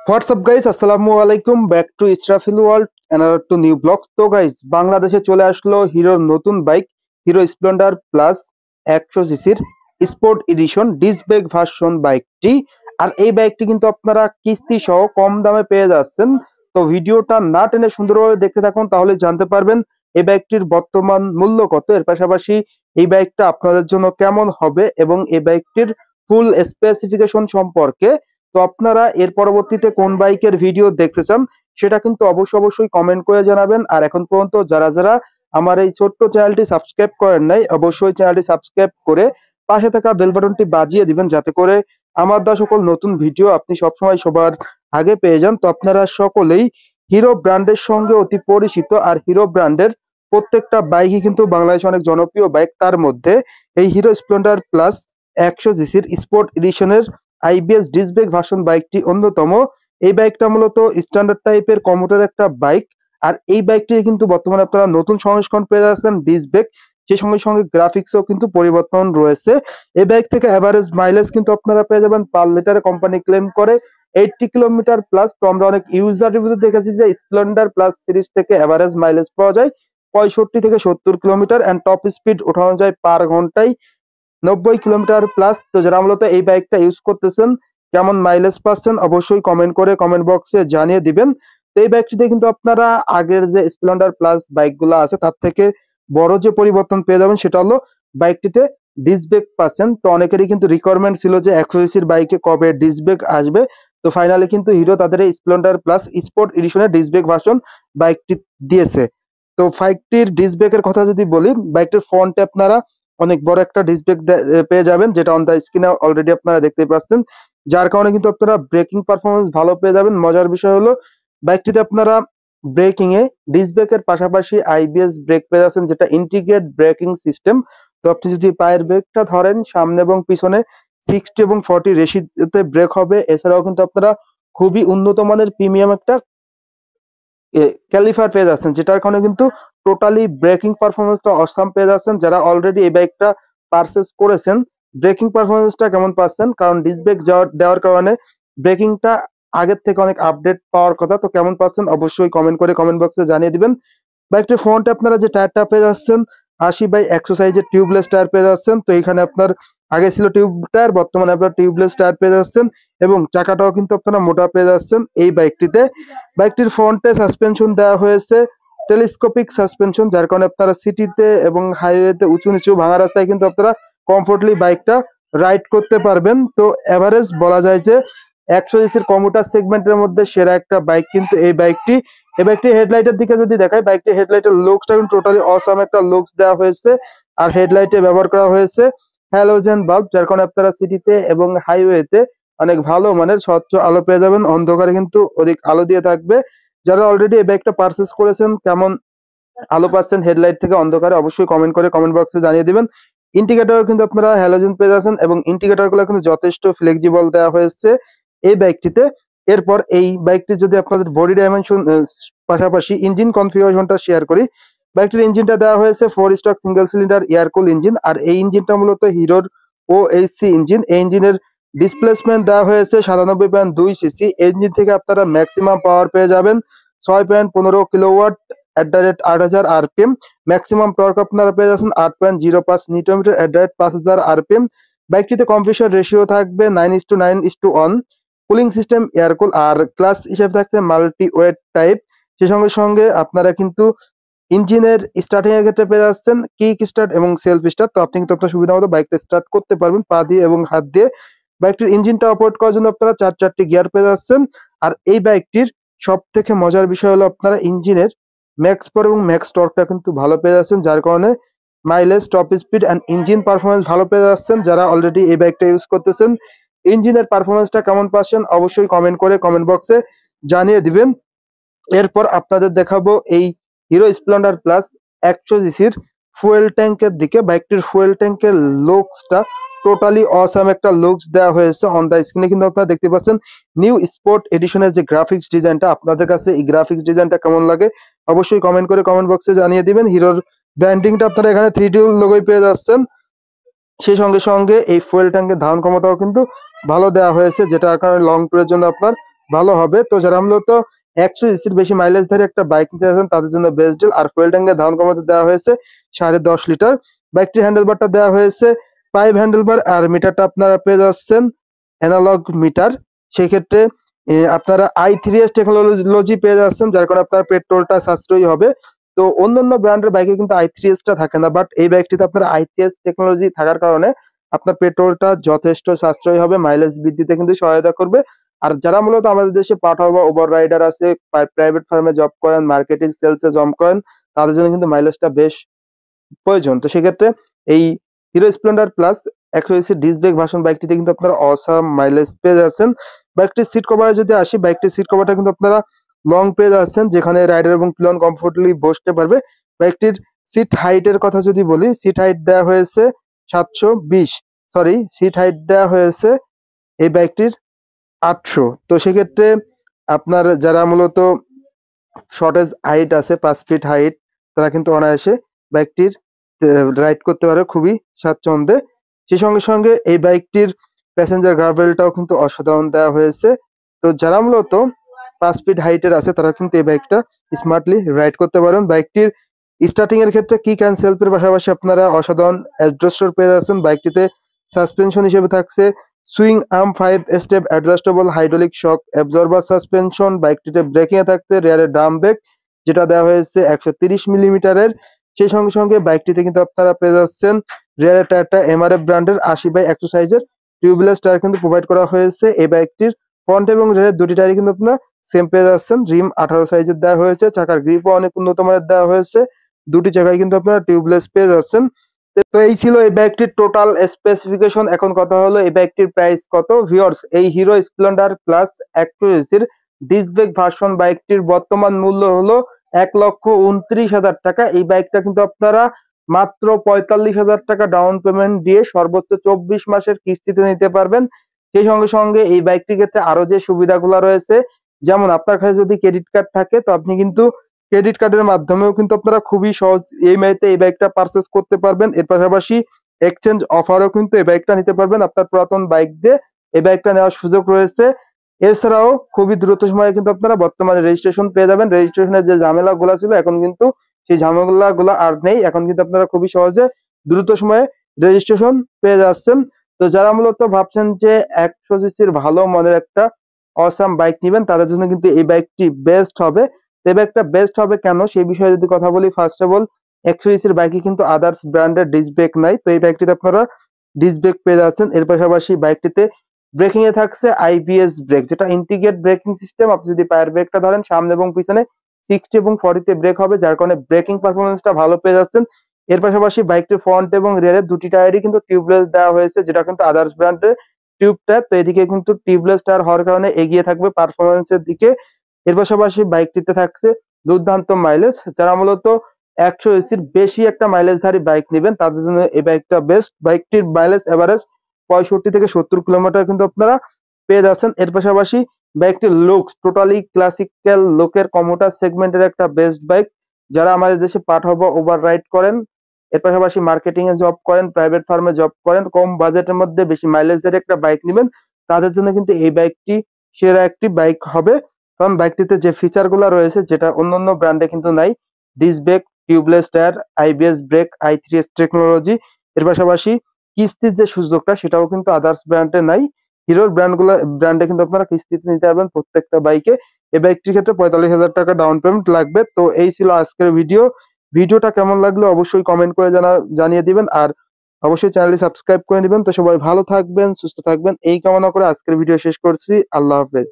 WhatsApp guys, আসসালামু আলাইকুম। Back to Israfil world another to new blogs. তো গাইস, বাংলাদেশে চলে আসলো হিরোর নতুন বাইক হিরো স্প্লেন্ডার প্লাস 100 সিসির sport edition disc brake version বাইকটি। আর এই বাইকটি কিন্তু আপনারা কিস্তি সহ কম দামে পেয়ে যাচ্ছেন। তো ভিডিওটা না টেনে সুন্দরভাবে দেখতে থাকুন, তাহলে জানতে পারবেন এই বাইকটির বর্তমান মূল্য কত, এর পাশাপাশি এই বাইকটা আপনাদের জন্য কেমন হবে এবং এই বাইকটির ফুল স্পেসিফিকেশন সম্পর্কে। তো আপনারা এর পরবর্তীতে কোন বাইকের ভিডিও দেখতে চান সেটা কিন্তু অবশ্যই কমেন্ট করে জানাবেন। আর এখন পর্যন্ত যারা যারা আমার এই ছোট্ট চ্যানেলটি সাবস্ক্রাইব করেন নাই, অবশ্যই চ্যানেলটি সাবস্ক্রাইব করে পাশে থাকা বেল বাটনটি বাজিয়ে দিবেন, যাতে করে আমার দেওয়া সকল নতুন ভিডিও আপনি সবসময় সবার আগে পেয়ে যান। তো আপনারা সকলেই হিরো ব্র্যান্ডের সঙ্গে অতি পরিচিত, আর হিরো ব্র্যান্ডের প্রত্যেকটা বাইকই কিন্তু বাংলাদেশে অনেক জনপ্রিয় বাইক। তার মধ্যে এই হিরো স্প্লেন্ডার প্লাস 100 সিসির স্পোর্ট এডিশনের আইবিএস ডিস্ক ব্রেক ভার্সন বাইকটি অন্যতম। এই বাইকটা মূলত স্ট্যান্ডার্ড টাইপের কমোটের একটা বাইক। আর এই বাইকটি কিন্তু বর্তমানে আপনারা নতুন সংস্করণ পেয়ে যাচ্ছেন ডিস্ক ব্রেক, সেই সঙ্গে সঙ্গে গ্রাফিক্সও কিন্তু পরিবর্তন রয়েছে। এই বাইক থেকে অ্যাভারেজ মাইলেজ কিন্তু আপনারা পেয়ে যাবেন পার লিটারে কোম্পানি ক্লেম করে 80 কিলোমিটার প্লাস। তো আমরা অনেক ইউজার রিভিউতে দেখেছি যে স্প্লেন্ডার প্লাস সিরিজ থেকে অ্যাভারেজ মাইলেজ পাওয়া যায় 65 থেকে 70 কিলোমিটার, অ্যান্ড টপ স্পিড ওঠানো যায় পার ঘন্টায় 90 কিলোমিটার প্লাস। তো যারা মূলত এই বাইকটা ইউজ করতেছেন, কেমন মাইলেজ পাচ্ছেন অবশ্যই কমেন্ট করে কমেন্ট বক্সে জানিয়ে দিবেন। তো এই বাইকটিতে কিন্তু আপনারা আগের যে স্প্লেন্ডার প্লাস বাইকগুলো আছে তার থেকে বড় যে পরিবর্তন পেয়ে যাবেন সেটা হলো বাইকটিতে ডিস্ক ব্রেক পাচ্ছেন। তো অনেকেরই কিন্তু রিকোয়ারমেন্ট ছিল যে 100 সিসির বাইকে কবে ডিস্ক ব্রেক আসবে। তো ফাইনালি কিন্তু হিরো তাদের এই স্প্লেন্ডার প্লাস স্পোর্ট এডিশনের ডিস্ক ব্রেক ভার্সন বাইকটি দিয়েছে। তো বাইকটির ডিস্ক ব্রেকের কথা যদি বলি, বাইকটির ফ্রন্টে আপনারা অনেক বড় একটা ডিস্ক ব্রেক পেয়ে যাবেন, যেটা অন দা স্ক্রিনে অলরেডি আপনারা দেখতে পাচ্ছেন, যার কারণে কিন্তু আপনারা ব্রেকিং পারফরমেন্স ভালো পেয়ে যাবেন। মজার বিষয় হলো বাইকটিতে আপনারা ব্রেকিং এ ডিস্ক ব্রেকের পাশাপাশি আইবিএস ব্রেক পেয়ে যাচ্ছেন, যেটা ইন্টিগ্রেট ব্রেকিং সিস্টেম। তো আপনি যদি পায়ের ব্রেকটা ধরেন, সামনে এবং পিছনে 60 এবং 40 রেশিওতে ব্রেক হবে। এছাড়াও কিন্তু আপনারা খুবই উন্নত মানের প্রিমিয়াম একটা ক্যালিফার পেয়ে যাচ্ছেন, যেটার কারণে কিন্তু টোটালি ব্রেকিং পারফরমেন্সটা অসাম পেয়ে যাচ্ছেন। যারা অলরেডি এই বাইকটা পারচেস করেছেন, ব্রেকিং পারফরমেন্সটা কেমন পাচ্ছেন? কারণ ডিস্ক ব্রেক দেওয়ার কারণে ব্রেকিংটা আগের থেকে অনেক আপডেট পাওয়ার কথা। তো কেমন পাচ্ছেন অবশ্যই কমেন্ট করে কমেন্ট বক্সে জানিয়ে দিবেন। বাইকটির ফ্রন্টে আপনারা যে টায়ারটা পেয়ে যাচ্ছেন 80/100 সাইজের টিউবলেস টায়ার পেয়ে যাচ্ছেন। তো এখানে আপনার আগে ছিল টিউব টায়ার, বর্তমানে আপনার টিউবলেস টায়ার পেয়ে যাচ্ছেন এবং চাকাটাও কিন্তু আপনারা মোটা পেয়ে যাচ্ছেন এই বাইকটিতে। বাইকটির ফ্রন্টে সাসপেনশন দেওয়া হয়েছে টেলিস্কোপিক সাসপেনশন, যার কারণে আপনারা সিটিতে এবং হাইওয়েতে উঁচু নিচু ভাঙা রাস্তায় কিন্তু আপনারা কমফোর্টলি বাইকটা রাইড করতে পারবেন। তো এভারেজ বলা যায় যে 100 সিসির কমিউটার সেগমেন্টের মধ্যে সেরা একটা বাইক কিন্তু এই বাইকটি। এই বাইকটির হেডলাইটের দিকে যদি দেখাই, বাইকটির হেডলাইটের লুকসটা কিন্তু টোটালি অসাম একটা লুকস দেওয়া হয়েছে। আর হেডলাইটে ব্যবহার করা হয়েছে হ্যালোজেন বাল্ব, যার কারণে আপনারা সিটিতে এবং হাইওয়েতে অনেক ভালো মানের স্বচ্ছ আলো পেয়ে যাবেন। অন্ধকারে কিন্তু অধিক আলো দিয়ে থাকবে। যারা অলরেডি এই বাইকটা পারচেস করেছেন, কেমন আলো পাচ্ছেন হেডলাইট থেকে অন্ধকারে অবশ্যই কমেন্ট করে কমেন্ট বক্সে জানিয়ে দিবেন। ইন্ডিকেটর কিন্তু আপনারা হ্যালোজেন পেয়ে যাচ্ছেন এবং ইন্ডিকেটর গুলো কিন্তু যথেষ্ট ফ্লেক্সিবল দেওয়া হয়েছে এই বাইকটিতে। এরপর এই বাইকটি যদি আপনাদের বডি ডাইমেনশন পাশাপাশি ইঞ্জিন কনফিগারেশনটা শেয়ার করি, বাইকটির ইঞ্জিনটা দেওয়া হয়েছে 4 stroke single cylinder air cool engine. আর এই ইঞ্জিনটা মূলত হিরোর OHC ইঞ্জিন। এই ইঞ্জিনের ডিসপ্লেসমেন্ট দেওয়া হয়েছে 97.2 সিসি। এই ইঞ্জিন থেকে আপনারা ম্যাক্সিমাম পাওয়ার পেয়ে যাবেন 6.15 কিলোওয়াট @8000 আরপিএম। ম্যাক্সিমাম টর্ক আপনারা পেয়ে যাচ্ছেন 8.05 নিউটন মিটার @5000 আরপিএম। বাইকটিতে কম্প্রেসর রেশিও থাকবে 9:9:1। কুলিং সিস্টেম এয়ারকুল, আর ক্লাস হিসেবে থাকছে মাল্টি ওয়েট টাইপ। সেই সঙ্গে সঙ্গে আপনারা কিন্তু ইঞ্জিনের স্টার্টিং এর ক্ষেত্রে পেয়ে যাচ্ছেন কিক স্টার্ট এবং সেলফ স্টার্ট। তো আপনি কিন্তু আপনার সুবিধা মতো বাইকটা স্টার্ট করতে পারবেন পা দিয়ে এবং হাত দিয়ে। বাইকটির ইঞ্জিনটা অপারেট করার জন্য আপনারা 4টি গিয়ার পেয়ে যাচ্ছেন। আর এই বাইকটির সব থেকে মজার বিষয় হলো আপনারা ইঞ্জিনের ম্যাক্স পাওয়ার এবং ম্যাক্স টর্কটা কিন্তু ভালো পেয়ে যাচ্ছেন, যার কারণে mileage, top speed and engine performance ভালো পেয়ে যাচ্ছেন। যারা অলরেডি এই বাইকটা ইউজ করতেছেন, ইঞ্জিনের পারফরমেন্সটা কেমন পাচ্ছেন অবশ্যই কমেন্ট করে কমেন্ট বক্সে জানিয়ে দিবেন। এরপর আপনাদের দেখাবো এই হিরো স্প্লেন্ডার প্লাস 100 সিসির ফুয়েল ট্যাঙ্কের দিকে। বাইকটির ফুয়েল ট্যাঙ্কের লুকসটা টোটালি অসাম একটা লুকস দেওয়া হয়েছে। অন দা স্ক্রিনে কিন্তু আপনারা দেখতে পাচ্ছেন নিউ স্পোর্ট এডিশনের যে গ্রাফিক্স ডিজাইনটা, আপনাদের কাছে এই গ্রাফিক্স ডিজাইনটা কেমন লাগে অবশ্যই কমেন্ট করে কমেন্ট বক্সে জানিয়ে দিবেন। হিরোর ব্র্যান্ডিংটা আপনারা এখানে 3D লোগোই পেয়ে যাচ্ছেন। সেই সঙ্গে সঙ্গে এই ফুয়েল ট্যাঙ্কের ধারণ ক্ষমতাও কিন্তু ভালো দেওয়া হয়েছে, যেটার কারণে লং ট্যুরের জন্য আপনার ভালো হবে। তো যারা মূলত 100 সিসির বেশি মাইলেজধারী একটা বাইক নিতে চাচ্ছেন তাদের জন্য বেস্ট ডিল। আর ফুয়েল ট্যাঙ্কের ধারণ ক্ষমতা দেওয়া হয়েছে 10.5 লিটার। বাইকটির হ্যান্ডেলবারটা দেওয়া হয়েছে 5 হ্যান্ডেলবার, আর মিটারটা আপনারা পেয়ে যাচ্ছেন অ্যানালগ মিটার। সেক্ষেত্রে আপনারা i3s টেকনোলজি পেয়ে যাচ্ছেন, যার কারণে আপনার পেট্রোলটা সাশ্রয়ী হবে। তো অন্যান্য ব্র্যান্ডের বাইকে কিন্তু i3s টা থাকে না, বাট এই বাইকটিতে আপনার i3s টেকনোলজি থাকার কারণে আপনার পেট্রোলটা যথেষ্ট সাশ্রয়ী হবে, মাইলেজ বৃদ্ধিতে কিন্তু সহায়তা করবে। আর যারা মূলত আমাদের দেশে পাঠাও বা ওভার রাইডার আছে, প্রাইভেট ফার্মে জব করেন, মার্কেটিং সেলসে জব করেন, তাদের জন্য কিন্তু মাইলেজটা বেশ প্রয়োজন। তো সেক্ষেত্রে এই Hero Splendor plus 100 disc brake version বাইকটিতে কিন্তু আপনারা অসাম মাইলেজ পেয়ে যাচ্ছেন। বাইকটির সিট কভারে যদি আসি, বাইকটির সিট কভারটা কিন্তু আপনারা লং পেয়ে যাচ্ছেন, যেখানে রাইডার এবং পিলিয়ন কমফোর্টেবলি বসতে পারবে। বাইকটির সিট হাইটের কথা যদি বলি, সিট হাইট দেওয়া হয়েছে 720, সরি সিট হাইট দেওয়া হয়েছে এই বাইকটির 800। তো সেক্ষেত্রে আপনার যারা মূলত শর্টেজ হাইট আছে 5 ফিট হাইট, তারা কিন্তু অনায়াসে বাইকটির রাইড করতে পারে খুবই স্বাচ্ছন্দ্যে। সেই সঙ্গে সঙ্গে এই বাইকটির প্যাসেঞ্জার গার্ডরেলটাও কিন্তু অসাধারণ দেওয়া হয়েছে। তো যারা মূলত 5 ফিট হাইটের আছে তারা কিন্তু এই বাইকটা স্মার্টলি রাইড করতে পারেন। বাইকটির স্টার্টিং এর ক্ষেত্রে কিক অ্যান্ড সেলফের পাশাপাশি আপনারা অসাধারণ অ্যাডজাস্টার পেয়ে যাচ্ছেন। বাইকটিতে সাসপেনশন হিসেবে থাকছে swing arm 5 step adjustable hydraulic shock absorber suspension. বাইকটিতে ব্রেকিং এ থাকতে রিয়ারে ড্রাম ব্রেক, যেটা দেওয়া হয়েছে 130 মিলিমিটারের। সেই সঙ্গে সঙ্গে বাইকটিতে কিন্তু আপনারা পেয়ে যাচ্ছেন রিয়ারের টায়ারটা এমআরএফ ব্র্যান্ডের 80/100 সাইজের টিউবলেস টায়ার কিন্তু প্রোভাইড করা হয়েছে। এই বাইকটির ফ্রন্ট এবং রিয়ারের দুটি টায়ারই কিন্তু আপনারা সেম পেয়ে যাচ্ছেন। রিম 18 সাইজের দেওয়া হয়েছে, চাকার গ্রিপও অনেক উন্নত মানের দেওয়া হয়েছে, দুটি চাকায় কিন্তু আপনারা টিউবলেস পেয়ে যাচ্ছেন। তো এই ছিল এই বাইকটির টোটাল স্পেসিফিকেশন। এখন কথা হলো এই বাইকটির প্রাইস কত। ভিউয়ার্স, এই Hero Splendor plus 100 disc brake version বাইকটির বর্তমান মূল্য হলো 1,29,000 টাকা। এই বাইকটা কিন্তু আপনারা মাত্র 45,000 টাকা ডাউন পেমেন্ট দিয়ে সর্বোচ্চ 24 মাসের কিস্তিতে নিতে পারবেন। সেই সঙ্গে সঙ্গে এই বাইকটির ক্ষেত্রে আরো যে সুবিধাগুলো রয়েছে, যেমন আপনার কাছে যদি ক্রেডিট কার্ড থাকে তো আপনি কিন্তু ক্রেডিট কার্ডের মাধ্যমেও কিন্তু আপনারা খুবই সহজ ইএমআইতে এই বাইকটা পারচেজ করতে পারবেন। এর পাশাপাশি এক্সচেঞ্জ অফারও কিন্তু এই বাইকটা নিতে পারবেন। আপনার পুরাতন বাইক দিয়ে এই বাইকটা নেওয়ার সুযোগ রয়েছে। এছাড়াও খুবই দ্রুত সময়ে কিন্তু আপনারা বর্তমানে রেজিস্ট্রেশন পেয়ে যাবেন। রেজিস্ট্রেশনের যে ঝামেলাগুলো ছিল এখন কিন্তু সেই ঝামেলাগুলো আর নেই। এখন কিন্তু আপনারা খুবই সহজে দ্রুত সময়ে রেজিস্ট্রেশন পেয়ে যাচ্ছেন। তো যারা মূলত ভাবছেন যে 100 সিসির ভালো মানের একটা অসাম বাইক নিবেন, তাদের জন্য কিন্তু এই বাইকটি বেস্ট হবে। এই বাইকটা বেস্ট হবে কেন সেই বিষয়ে যদি কথা বলি, ফার্স্ট অফ অল 100 সিসির বাইকে কিন্তু আদার্স ব্র্যান্ডের ডিস্ক ব্রেক নাই। তো এই বাইকটিতে আপনারা ডিস্ক ব্রেক পেয়ে যাচ্ছেন। এর পাশাপাশি বাইকটিতে ব্রেকিং এ থাকছে আইবিএস ব্রেক, যেটা ইন্টিগ্রেট ব্রেকিং সিস্টেম। আপনি যদি পায়ের ব্রেকটা ধরেন সামনে এবং পিছনে 60 এবং 40 তে ব্রেক হবে, যার কারণে ব্রেকিং পারফরম্যান্সটা ভালো পেয়ে যাচ্ছেন। এর পাশাপাশি বাইকটির ফ্রন্ট এবং রিয়ারের দুটি টায়ারই কিন্তু টিউবলেস দেওয়া হয়েছে, যেটা কিন্তু আদার্স ব্র্যান্ডের টিউব টায়ার। তো এদিকে কিন্তু টিউবলেস টায়ার হওয়ার কারণে এগিয়ে থাকবে পারফরম্যান্সের দিকে। এর পাশাপাশি বাইকটিতে থাকছে দুর্দান্ত মাইলেজ। যারা মূলত 100 সিসির বেশি একটা মাইলেজধারী বাইক নেবেন তাদের জন্য এই বাইকটা বেস্ট। বাইকটির মাইলেজ এভারেজ 65 থেকে 70 কিলোমিটার কিন্তু আপনারা পেয়ে যাচ্ছেন। এর পাশাপাশি বাইকটির লুকস টোটালি ক্লাসিক্যাল লুকের কমিউটার সেগমেন্টের একটা বেস্ট বাইক। যারা আমাদের দেশে পাঠাও বা ওভার রাইড করেন, এর পাশাপাশি মার্কেটিং এ জব করেন, প্রাইভেট ফার্মে জব করেন, কম বাজেটের মধ্যে বেশি মাইলেজধারী একটা বাইক নেবেন, তাদের জন্য কিন্তু এই বাইকটি সেরা একটি বাইক হবে। কারণ বাইকটিতে যে ফিচার গুলো রয়েছে যেটা অন্যান্য ব্র্যান্ডে কিন্তু নাই, disc brake, tubeless tyre, IBS brake, i3s technology. এর পাশাপাশি কিস্তির যে সুযোগটা সেটাও কিন্তু আদার্স ব্র্যান্ডে নাই। হিরোর ব্র্যান্ডে কিন্তু আপনারা কিস্তিতে নিতে পারবেন প্রত্যেকটা বাইকে। এই বাইকটির ক্ষেত্রে 45,000 টাকা ডাউন পেমেন্ট লাগবে। তো এই ছিল আজকের ভিডিও। ভিডিওটা কেমন লাগলো অবশ্যই কমেন্ট করে জানিয়ে দিবেন, আর অবশ্যই চ্যানেলটি সাবস্ক্রাইব করে দিবেন। তো সবাই ভালো থাকবেন, সুস্থ থাকবেন এই কামনা করে আজকের ভিডিও শেষ করছি। আল্লাহ হাফেজ।